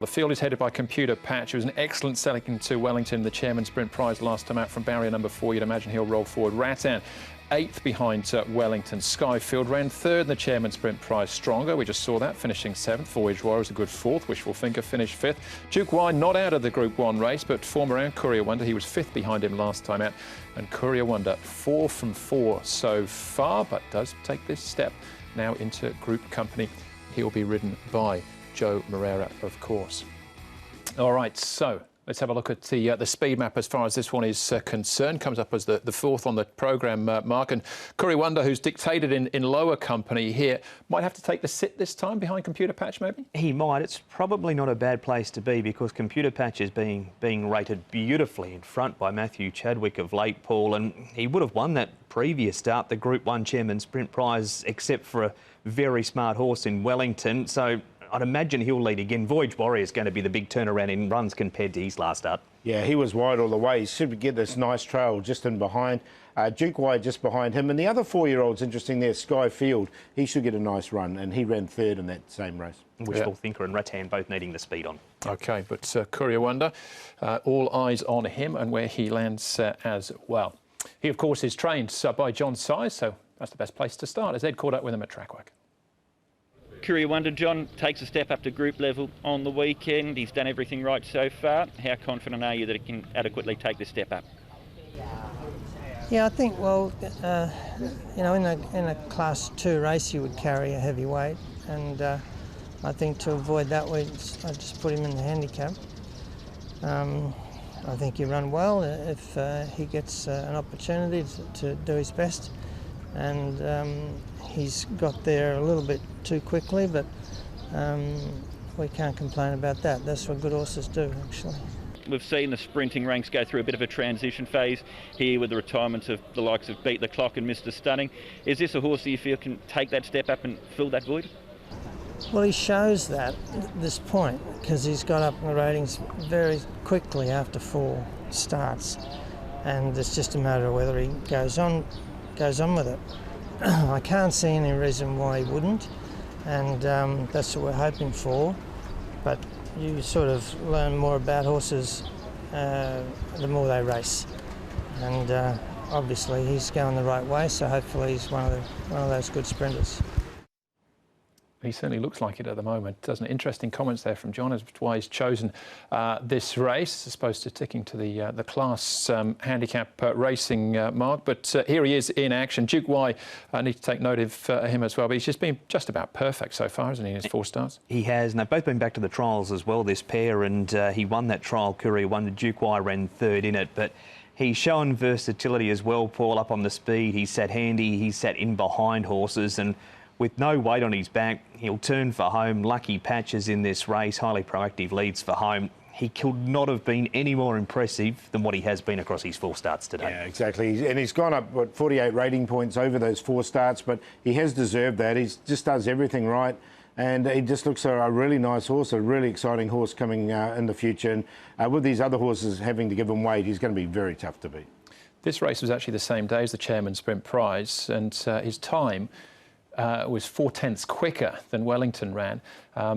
The field is headed by Computer Patch. It was an excellent second to Wellington, the Chairman Sprint Prize last time out from barrier number 4. You'd imagine he'll roll forward. Rattan, 8th behind Wellington. Skyfield ran 3rd in the Chairman Sprint Prize. Stronger, we just saw that, finishing 7th. Voyage Warrior was a good 4th. Wishful Thinker finished 5th. Duke Y not out of the Group 1 race, but form around Courier Wonder. He was 5th behind him last time out. And Courier Wonder, 4 from 4 so far, but does take this step now into group company. He'll be ridden by Joe Moreira, of course. All right, so let's have a look at the speed map as far as this one is concerned. Comes up as the 4th on the programme, Mark. And Courier Wonder, who's dictated in lower company here, might have to take the sit this time behind Computer Patch, maybe? He might. It's probably not a bad place to be because Computer Patch is being rated beautifully in front by Matthew Chadwick of late, Paul, and he would have won that previous start, the Group 1 Chairman Sprint Prize, except for a very smart horse in Wellington. So I'd imagine he'll lead again. Voyage Warrior is going to be the big turnaround in runs compared to his last start. Yeah, he was wide all the way. He should get this nice trail just in behind. Duke Y just behind him. And the other 4-year-old's interesting there, Skyfield. He should get a nice run, and he ran 3rd in that same race. Wishful Thinker and Rattan both needing the speed on. OK, but Courier Wonder, all eyes on him and where he lands as well. He, of course, is trained by John Size, so that's the best place to start, as Ed caught up with him at track work. Courier Wonder, John, takes a step up to group level on the weekend. He's done everything right so far. How confident are you that he can adequately take the step up? Yeah, I think, well, you know, in a Class 2 race he would carry a heavy weight, and I think to avoid that I just put him in the handicap. I think he run well if he gets an opportunity to do his best, and he's got there a little bit too quickly, but we can't complain about that. That's what good horses do, actually. We've seen the sprinting ranks go through a bit of a transition phase here with the retirements of the likes of Beat the Clock and Mr Stunning. Is this a horse that you feel can take that step up and fill that void? Well, he shows that at this point because he's got up in the ratings very quickly after 4 starts, and it's just a matter of whether he goes on with it. I can't see any reason why he wouldn't, and that's what we're hoping for. But you sort of learn more about horses the more they race, and obviously he's going the right way. So hopefully he's one of those good sprinters. He certainly looks like it at the moment, doesn't it? Interesting comments there from John as to why he's chosen this race, as opposed to sticking to the class handicap racing mark. But here he is in action. Duke Y, I need to take note of him as well, but he's just been just about perfect so far, hasn't he, in his 4 starts? He has, and they've both been back to the trials as well, this pair, and he won that trial. Courier Wonder, Duke Y ran 3rd in it, but he's shown versatility as well, Paul, up on the speed. He's sat handy, he's sat in behind horses, and with no weight on his back, he'll turn for home. Lucky Patches in this race, highly proactive leads for home. He could not have been any more impressive than what he has been across his 4 starts today. Yeah, exactly. And he's gone up, what, 48 rating points over those 4 starts, but he has deserved that. He just does everything right, and he just looks like a really nice horse, a really exciting horse coming in the future. And with these other horses having to give him weight, he's going to be very tough to beat. This race was actually the same day as the Chairman Sprint Prize, and his time was 4/10 quicker than Wellington ran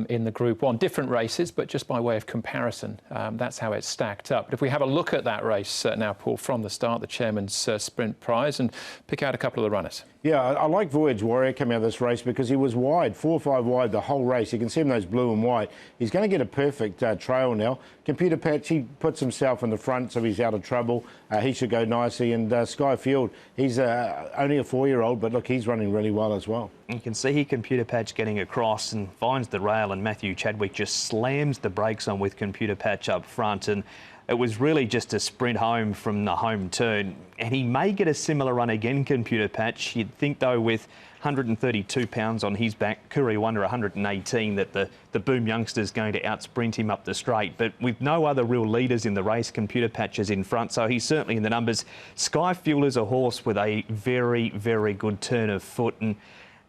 in the Group 1. Different races, but just by way of comparison, that's how it stacked up. But if we have a look at that race now, Paul, from the start, the Chairman's Sprint Prize, and pick out a couple of the runners. Yeah, I like Voyage Warrior coming out of this race because he was wide, 4 or 5 wide the whole race. You can see him those blue and white. He's going to get a perfect trail now. Computer Patch, he puts himself in the front, so he's out of trouble. He should go nicely. And Skyfield, he's only a 4-year-old, but look, he's running really well as well. You can see here Computer Patch getting across and finds the rail, and Matthew Chadwick just slams the brakes on with Computer Patch up front, and it was really just a sprint home from the home turn. And he may get a similar run again, Computer Patch. You'd think, though, with 132 pounds on his back, Courier Wonder 118, that the Boom youngster's going to outsprint him up the straight. But with no other real leaders in the race, Computer Patch is in front, so he's certainly in the numbers. Skyfield is a horse with a very, very good turn of foot, and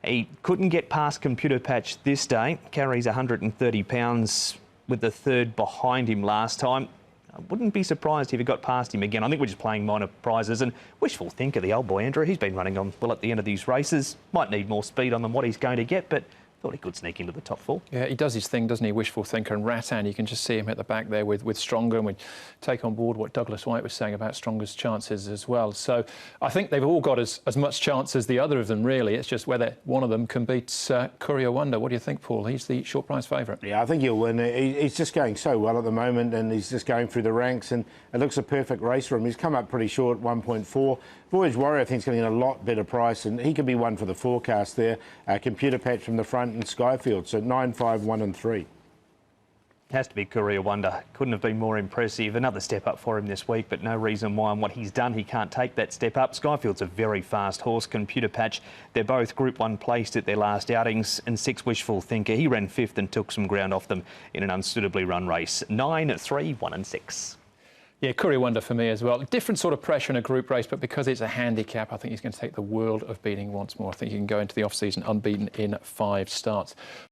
he couldn't get past Computer Patch this day. Carries 130 pounds with the 3rd behind him last time. I wouldn't be surprised if he got past him again. I think we're just playing minor prizes. And Wishful Thinker, the old boy Andrew, he's been running on well at the end of these races. Might need more speed on than what he's going to get, but thought he could sneak into the top 4. Yeah, he does his thing, doesn't he? Wishful thinker. And Rattan, you can just see him at the back there with Stronger, and we take on board what Douglas White was saying about Stronger's chances as well. So I think they've all got as much chance as the other of them, really. It's just whether one of them can beat Courier Wonder. What do you think, Paul? He's the short price favourite. Yeah, I think he'll win. He's just going so well at the moment, and he's just going through the ranks, and it looks a perfect race for him. He's come up pretty short, 1.4. Voyage Warrior, I think, is going to get a lot better price, and he could be one for the forecast there. Computer Patch from the front, and Skyfield, so 9, 5, 1 and 3. Has to be Courier Wonder. Couldn't have been more impressive. Another step up for him this week, but no reason why on what he's done he can't take that step up. Skyfield's a very fast horse. Computer Patch, they're both Group 1 placed at their last outings, and 6 Wishful Thinker. He ran 5th and took some ground off them in an unsuitably run race. 9, 3, 1 and 6. Yeah, Courier Wonder for me as well. Different sort of pressure in a group race, but because it's a handicap, I think he's going to take the world of beating once more. I think he can go into the off-season unbeaten in 5 starts.